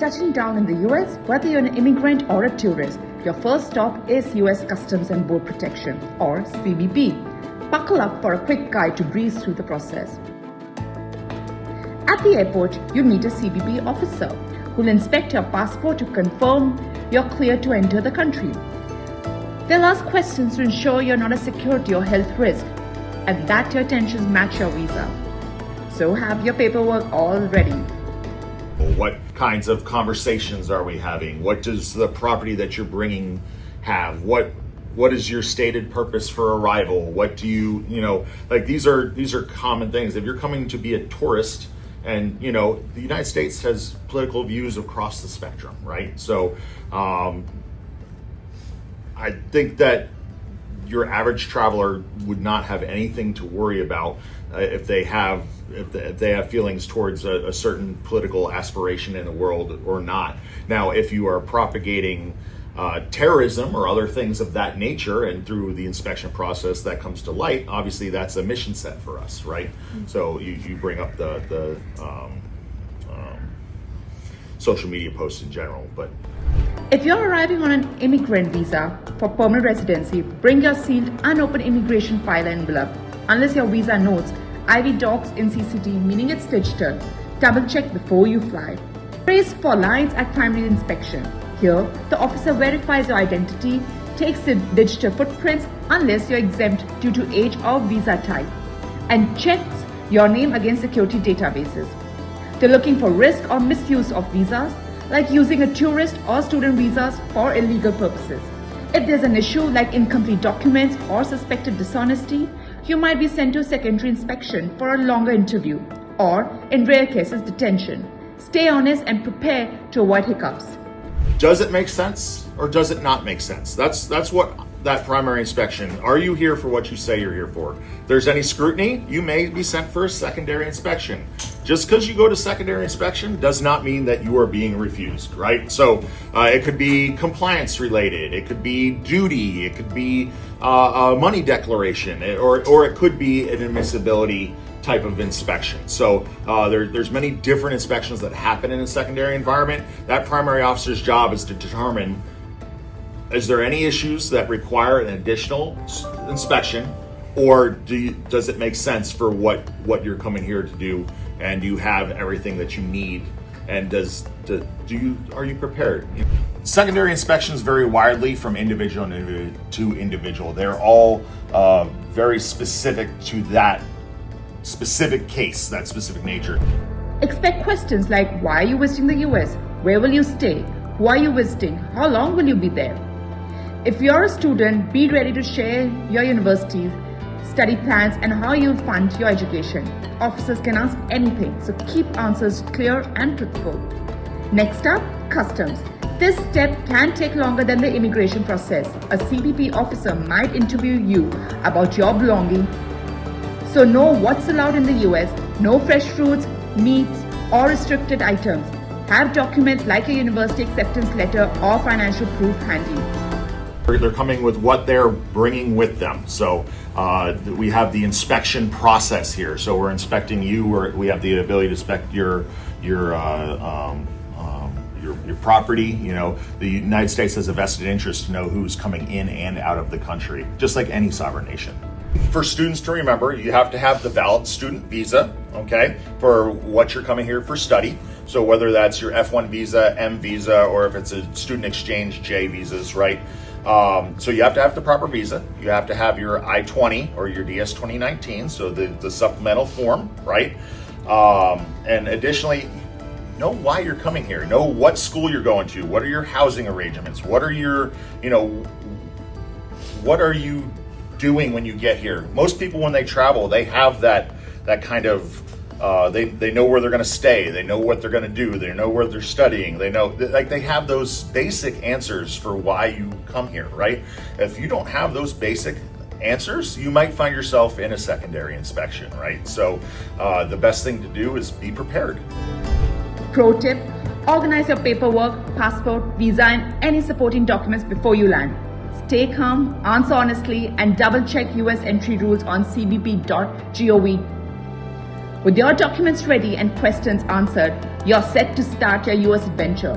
touching down in the US, whether you're an immigrant or a tourist, your first stop is US Customs and Border Protection, or CBP. Buckle up for a quick guide to breeze through the process. At the airport, you'll meet a CBP officer who'll inspect your passport to confirm you're clear to enter the country. They'll ask questions to ensure you're not a security or health risk and that your intentions match your visa. So have your paperwork all ready. What kinds of conversations are we having? What does the property that you're bringing have? What is your stated purpose for arrival? What do like these are common things. If you're coming to be a tourist, and the United States has political views across the spectrum, right? So I think that your average traveler would not have anything to worry about if they have feelings towards a certain political aspiration in the world or not. Now, if you are propagating terrorism or other things of that nature, and through the inspection process that comes to light, obviously that's a mission set for us, right? So you bring up the social media posts in general, but if you're arriving on an immigrant visa for permanent residency, bring your sealed unopened immigration file envelope. Unless your visa notes IV docs in CCD, meaning it's digital, double check before you fly. Trace for lines at primary inspection. Here, the officer verifies your identity, takes the digital footprints unless you're exempt due to age or visa type, and checks your name against security databases. They're looking for risk or misuse of visas, like using a tourist or student visas for illegal purposes. If there's an issue like incomplete documents or suspected dishonesty, you might be sent to a secondary inspection for a longer interview, or in rare cases, detention. Stay honest and prepare to avoid hiccups. Does it make sense or does it not make sense? That's what that primary inspection. Are you here for what you say you're here for? If there's any scrutiny, you may be sent for a secondary inspection. Just because you go to secondary inspection does not mean that you are being refused, right? So it could be compliance related, it could be duty, it could be a money declaration, or it could be an admissibility type of inspection. So there's many different inspections that happen in a secondary environment. That primary officer's job is to determine, is there any issues that require an additional inspection, or does it make sense for what you're coming here to do, and you have everything that you need, and are you prepared? Secondary inspections vary widely from individual to individual. They're all very specific to that specific case, that specific nature. Expect questions like, why are you visiting the US? Where will you stay? Who are you visiting? How long will you be there? If you're a student, be ready to share your university's study plans and how you'll fund your education. Officers can ask anything, so keep answers clear and truthful. Next up, customs. This step can take longer than the immigration process. A CBP officer might interview you about your belongings, so know what's allowed in the US, no fresh fruits, meats, or restricted items. Have documents like a university acceptance letter or financial proof handy. They're coming with what they're bringing with them. So we have the inspection process here. So we're inspecting you. We have the ability to inspect your property. The United States has a vested interest to know who's coming in and out of the country, just like any sovereign nation. For students to remember, you have to have the valid student visa, okay, for what you're coming here for study. So whether that's your F1 visa, M visa, or if it's a student exchange, J visas, right? So you have to have the proper visa. You have to have your I-20 or your DS 2019, so the supplemental form, right? And additionally, know why you're coming here. Know what school you're going to. What are your housing arrangements? What are your, what are you doing when you get here? Most people, when they travel, they have that kind of they know where they're going to stay, they know what they're going to do, they know where they're studying, they know, like, they have those basic answers for why you come here, right? If you don't have those basic answers, you might find yourself in a secondary inspection, right? So the best thing to do is be prepared. Pro tip: organize your paperwork, passport, visa, and any supporting documents before you land. Stay calm, answer honestly, and double check US entry rules on cbp.gov. With your documents ready and questions answered, you're set to start your US adventure.